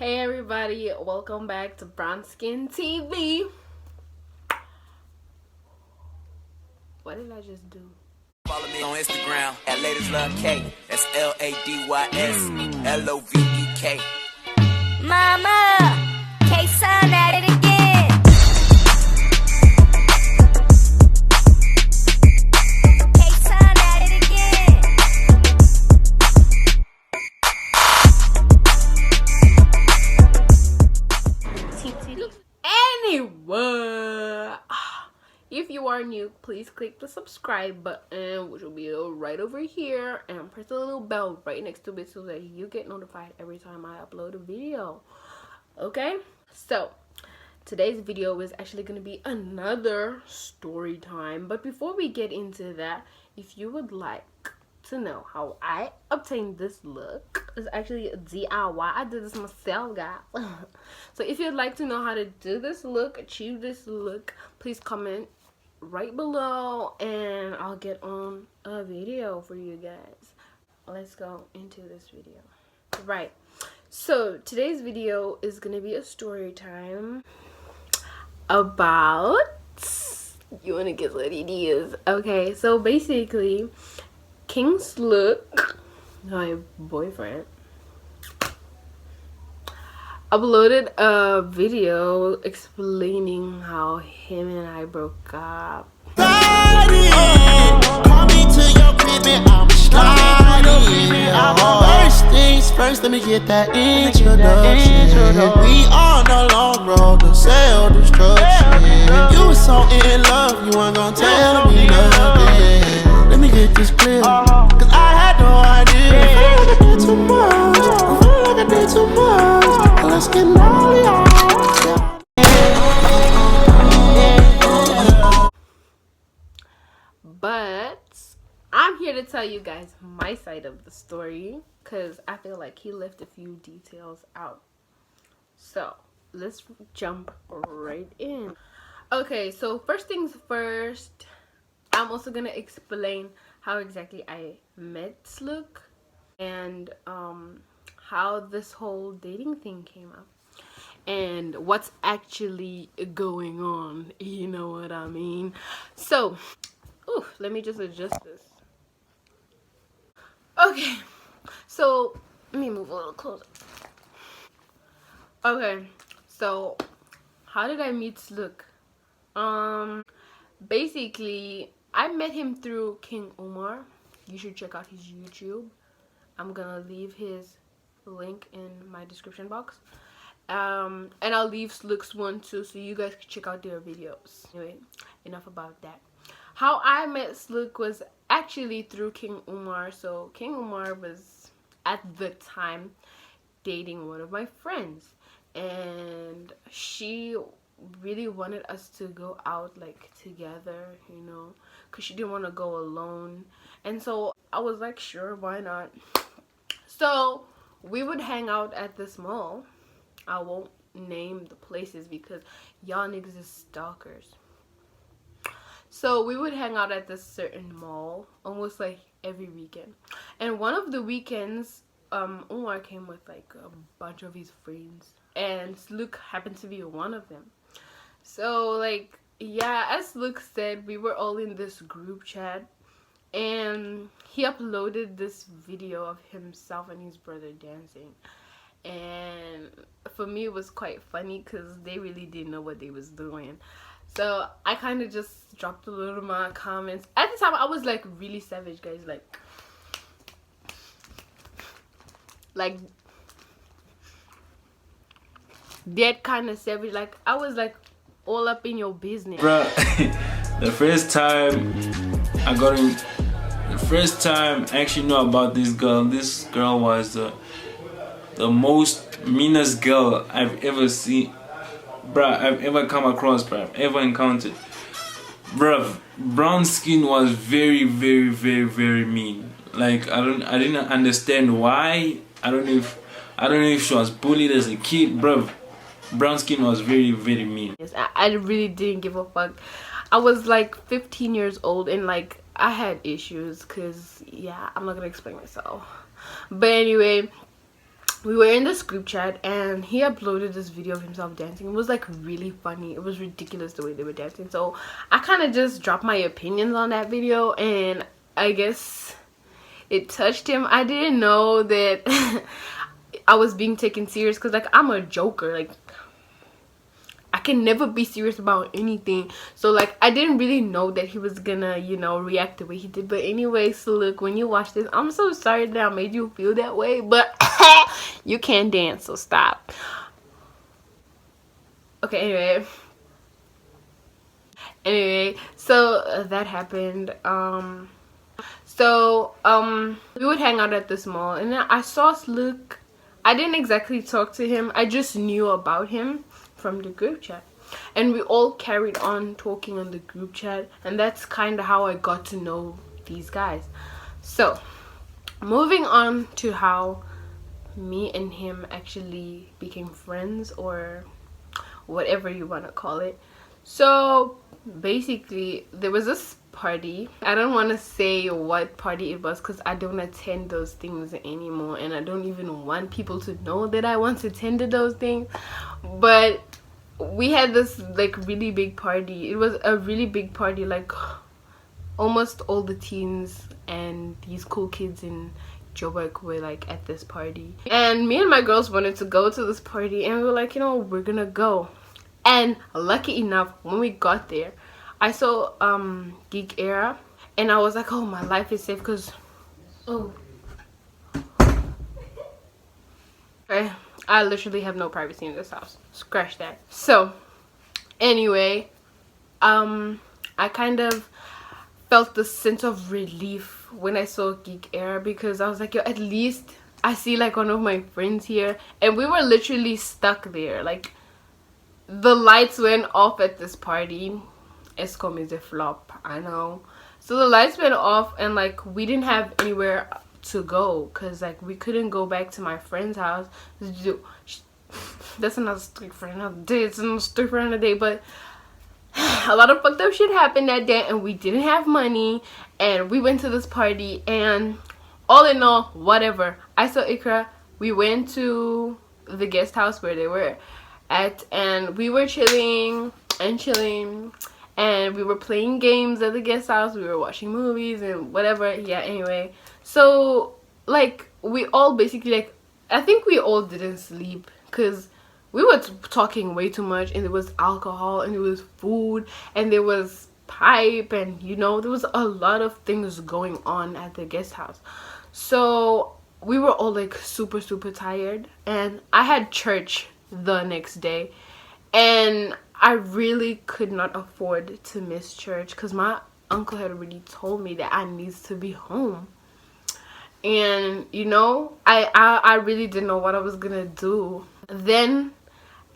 Hey everybody, welcome back to Brown Skin TV. What did I just do? Follow me on Instagram at Ladies Love K. That's LADYSLOVEK. Mama, K-Sun at it again. K-Sun at it again. Anyway, if you are new, please click the subscribe button, which will be right over here, and press the little bell right next to it so that you get notified every time I upload a video. Okay, so today's video is actually going to be another story time, but before we get into that, if you would like to know how I obtained this look, it's actually a DIY. I did this myself, guys. So if you'd like to know how to do this look, achieve this look, please comment right below and I'll get on a video for you guys. Let's go into this video. Right, so today's video is gonna be a story time about, you want to get what it is. Okay, so basically King Slook, my boyfriend, uploaded a video explaining how him and I broke up. First things first, let me get that introduction. We on the long road to self-destruction. You was so in love, you weren't gonna tell me nothing. Let me get this clear, cause I had no idea. I feel like I did too much, I feel like I did too much. Let's get naughty out. But I'm here to tell you guys my side of the story because I feel like he left a few details out. So let's jump right in. Okay, so first things first, I'm also gonna explain how exactly I met Slook and how this whole dating thing came up and what's actually going on, you know what I mean. So let me just adjust this. Okay, so let me move a little closer. Okay, so how did I meet Slook? Basically I met him through King Omar. You should check out his YouTube. I'm gonna leave his link in my description box, and I'll leave Slook's one too so you guys can check out their videos. Anyway, enough about that. How I met Slook was actually through King Umar. So King Umar was at the time dating one of my friends, and she really wanted us to go out like together, you know, because she didn't want to go alone. And so I was like, sure, why not? So we would hang out at this mall. I won't name the places because y'all niggas is stalkers. So we would hang out at this certain mall almost like every weekend. And one of the weekends, Umar came with like a bunch of his friends, and Slook happened to be one of them. So like, yeah, as Luke said, we were all in this group chat, and he uploaded this video of himself and his brother dancing. And for me it was quite funny because they really didn't know what they was doing. So I kind of just dropped a little of my comments. At the time I was like really savage, guys, like that kind of savage. Like I was like all up in your business. Bruh, the first time I actually know about this girl was the most meanest girl I've ever seen, bruh, I've ever come across, bruh, I've ever encountered. Bruh, brown skin was very, very, very, very mean. Like I didn't understand why. I don't know if she was bullied as a kid, bruh. Brown skin was very, very mean. Yes, I really didn't give a fuck. I was like 15 years old and like I had issues because, yeah, I'm not gonna explain myself. But anyway, we were in this group chat and he uploaded this video of himself dancing. It was like really funny. It was ridiculous the way they were dancing. So I kind of just dropped my opinions on that video, and I guess it touched him. I didn't know that I was being taken serious, because like I'm a joker. Like I can never be serious about anything. So like I didn't really know that he was gonna, you know, react the way he did. But anyway, so look, when you watch this, I'm so sorry that I made you feel that way, but you can't dance, so stop. Okay, anyway, so that happened. We would hang out at this mall, and then I saw Slook. I didn't exactly talk to him, I just knew about him from the group chat, and we all carried on talking on the group chat, and that's kind of how I got to know these guys. So moving on to how me and him actually became friends, or whatever you want to call it. So basically there was this party. I don't want to say what party it was, because I don't attend those things anymore, and I don't even want people to know that I once attended those things. But we had this like really big party. It was a really big party, like almost all the teens and these cool kids in Joburg were like at this party, and me and my girls wanted to go to this party, and we were like, you know, we're gonna go. And lucky enough, when we got there, I saw Geek Era, and I was like, oh, my life is safe, because I literally have no privacy in this house. Scratch that. So anyway, I kind of felt the sense of relief when I saw Geek Era, because I was like, yo, at least I see like one of my friends here. And we were literally stuck there. Like the lights went off at this party. Escom is a flop, I know. So the lights went off, and like we didn't have anywhere to go, because like we couldn't go back to my friend's house. That's another story for another day. It's another story for another day. But a lot of fucked up shit happened that day, and we didn't have money, and we went to this party, and all in all, whatever, I saw Ikra. We went to the guest house where they were at, and we were chilling, and we were playing games at the guest house. We were watching movies and whatever. Yeah, anyway, so like we all basically, like, I think we all didn't sleep, because we were talking way too much, and there was alcohol, and there was food, and there was pipe, and you know, there was a lot of things going on at the guest house. So we were all like super tired, and I had church the next day, and I really could not afford to miss church, because my uncle had already told me that I needs to be home. And you know, I really didn't know what I was gonna do. Then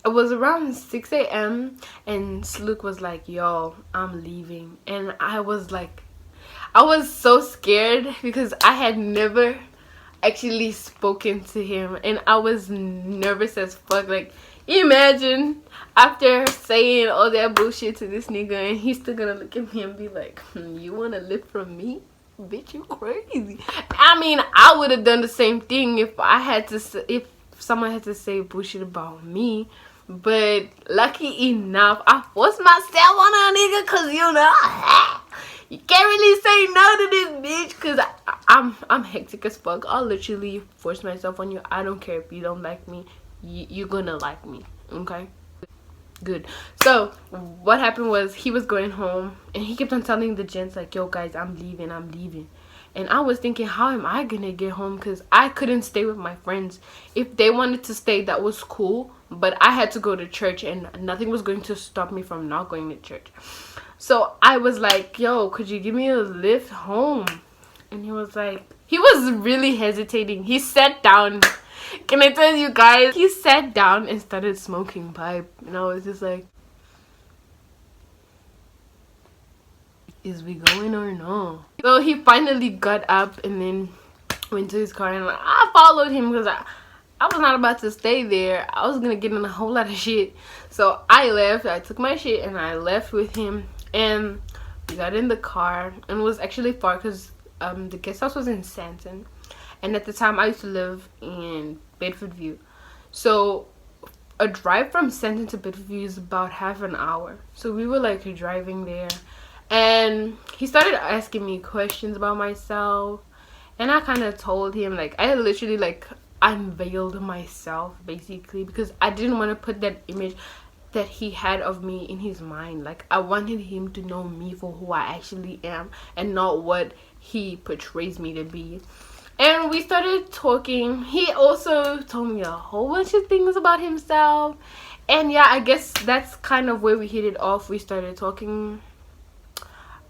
it was around 6 a.m. and Slook was like, yo, I'm leaving. And I was like, I was so scared, because I had never actually spoken to him, and I was nervous as fuck. Like, imagine after saying all that bullshit to this nigga, and he's still gonna look at me and be like, you wanna live from me? Bitch, you crazy. I mean, I would have done the same thing if someone had to say bullshit about me. But lucky enough, I forced myself on a nigga, because you know, you can't really say no to this bitch, because I'm hectic as fuck. I'll literally force myself on you. I don't care if you don't like me. You're gonna like me, okay? Good. So what happened was, he was going home, and he kept on telling the gents like, yo guys, I'm leaving. And I was thinking, how am I gonna get home, because I couldn't stay with my friends. If they wanted to stay, that was cool, but I had to go to church, and nothing was going to stop me from not going to church. So I was like, yo, could you give me a lift home? And he was really hesitating. He sat down. Can I tell you guys, he sat down and started smoking pipe, and I was just like, is we going or no? So he finally got up and then went to his car, and I followed him, because I was not about to stay there. I was gonna get in a whole lot of shit. So I left. I took my shit and I left with him, and we got in the car, and it was actually far, because the guest house was in Santon, and at the time I used to live in Bedfordview. So a drive from Stanton to Bedfordview is about half an hour. So we were like driving there, and he started asking me questions about myself, and I kind of told him, like, I literally like unveiled myself basically, because I didn't want to put that image that he had of me in his mind. Like, I wanted him to know me for who I actually am and not what he portrays me to be. And we started talking. He also told me a whole bunch of things about himself, and yeah, I guess that's kind of where we hit it off. We started talking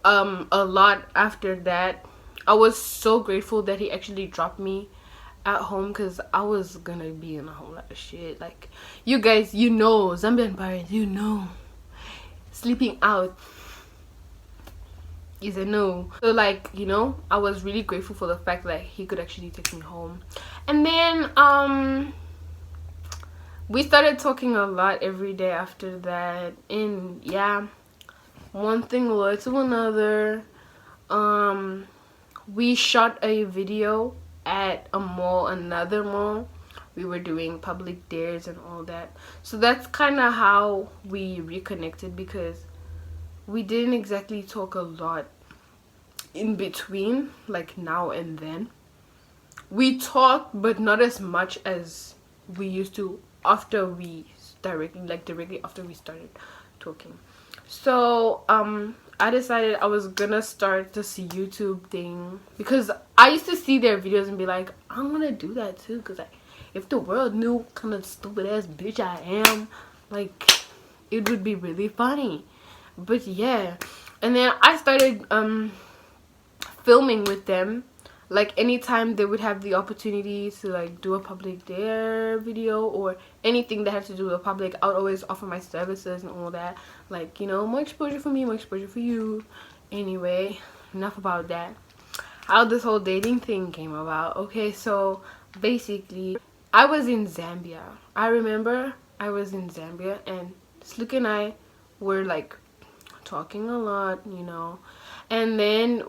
a lot after that. I was so grateful that he actually dropped me at home, because I was gonna be in a whole lot of shit. Like, you guys, you know, Zambian parents, you know, sleeping out is a no. So like, you know, I was really grateful for the fact that he could actually take me home. And then we started talking a lot every day after that, and yeah, one thing led to another. We shot a video at a mall, another mall. We were doing public dares and all that. So that's kind of how we reconnected, because we didn't exactly talk a lot in between, like now and then. We talked, but not as much as we used to after we directly after we started talking. So I decided I was gonna start this YouTube thing, because I used to see their videos and be like, I want to do that too, because like, if the world knew what kind of stupid ass bitch I am, like, it would be really funny. But yeah, and then I started filming with them. Like, anytime they would have the opportunity to like do a public dare video or anything that had to do with public, I would always offer my services and all that. Like, you know, more exposure for me, more exposure for you. Anyway, enough about that. How this whole dating thing came about. Okay, so basically I was in Zambia. I remember I was in Zambia, and Slook and I were like talking a lot, you know. And then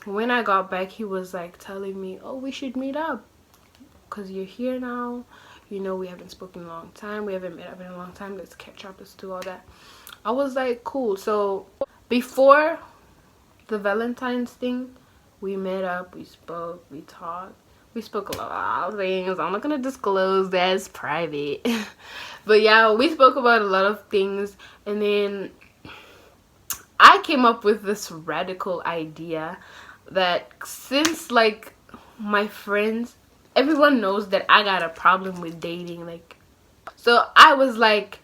when I got back, he was like telling me, oh, we should meet up because you're here now, you know, we haven't spoken in a long time, we haven't met up in a long time, let's catch up, let's do all that. I was like, cool. So before the Valentine's thing, we met up, we spoke, we talked, we spoke a lot of things. I'm not gonna disclose, that's private. But yeah, we spoke about a lot of things. And then I came up with this radical idea that, since like my friends, everyone knows that I got a problem with dating, like, so I was like,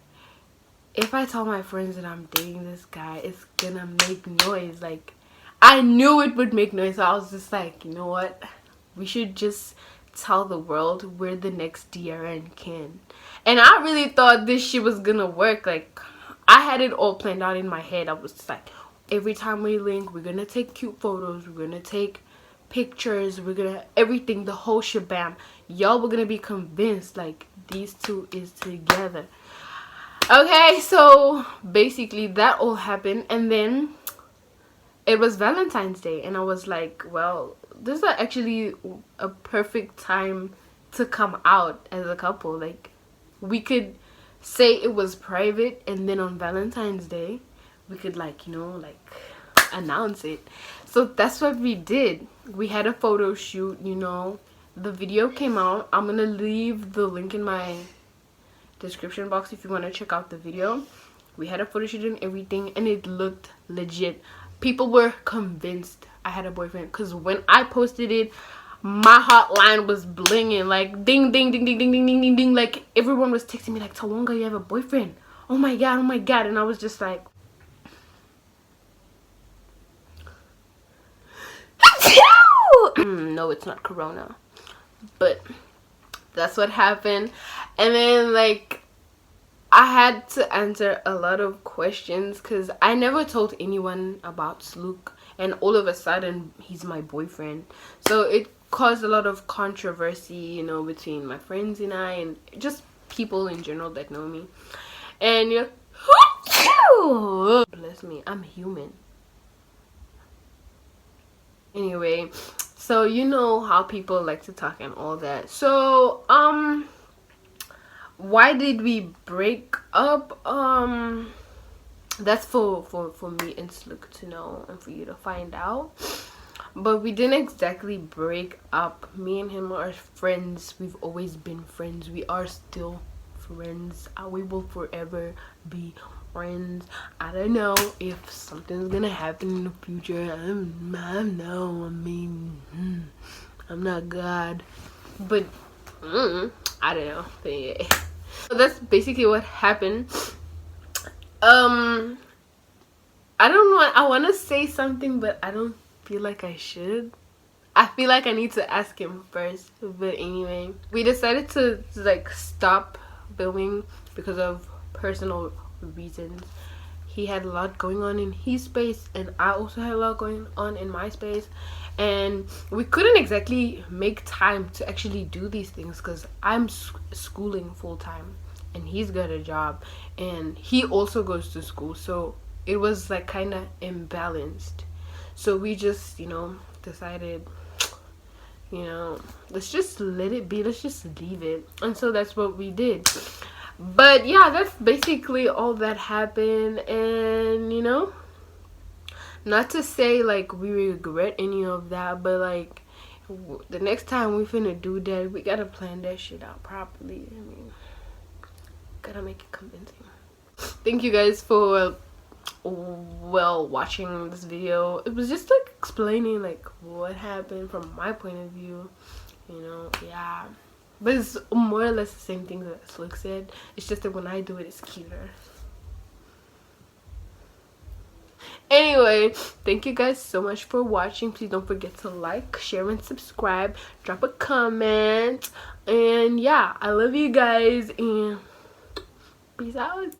if I tell my friends that I'm dating this guy, it's gonna make noise. Like, I knew it would make noise, so I was just like, you know what, we should just tell the world we're the next DRN Ken. And I really thought this shit was gonna work. Like, I had it all planned out in my head. I was just like, every time we link, we're gonna take cute photos, we're gonna take pictures, we're gonna everything, the whole shabam. Y'all were gonna be convinced like these two is together. Okay, so basically that all happened, and then it was Valentine's Day, and I was like, well, this is actually a perfect time to come out as a couple. Like, we could say it was private, and then on Valentine's Day we could, like, you know, like, announce it. So that's what we did. We had a photo shoot, you know. The video came out. I'm gonna leave the link in my description box if you want to check out the video. We had a photo shoot and everything, and it looked legit. People were convinced I had a boyfriend, because when I posted it, my hotline was blinging, like ding ding ding ding ding ding ding ding ding. Like, everyone was texting me like, Tawonga, you have a boyfriend, oh my god, oh my god. And I was just like, no, it's not corona. But that's what happened. And then, like, I had to answer a lot of questions because I never told anyone about Slook, and all of a sudden he's my boyfriend. So it caused a lot of controversy, you know, between my friends and I, and just people in general that know me. And you bless me, I'm human. Anyway, So you know how people like to talk and all that. So why did we break up? That's for me and Slook to know and for you to find out. But we didn't exactly break up. Me and him are friends. We've always been friends. We are still friends. We will forever be friends. I don't know if something's gonna happen in the future. I don't know. I mean, I'm not God, but I don't know. But yeah. So that's basically what happened. I don't know. I want to say something, but I don't feel like I should. I feel like I need to ask him first. But anyway, we decided to like stop filming because of personal reasons. He had a lot going on in his space, and I also had a lot going on in my space, and we couldn't exactly make time to actually do these things because I'm schooling full time and he's got a job and he also goes to school, so it was like kind of imbalanced. So we just, you know, decided, you know, let's just let it be, let's just leave it. And so that's what we did. But yeah, that's basically all that happened. And you know, not to say like we regret any of that, but like the next time we finna do that, we gotta plan that shit out properly. I mean, gotta make it convincing. Thank you guys for watching this video. It was just like explaining like what happened from my point of view, you know. Yeah, but it's more or less the same thing that Slook said. It's just that when I do it, it's cuter. Anyway, thank you guys so much for watching. Please don't forget to like, share, and subscribe. Drop a comment. And yeah, I love you guys and peace out.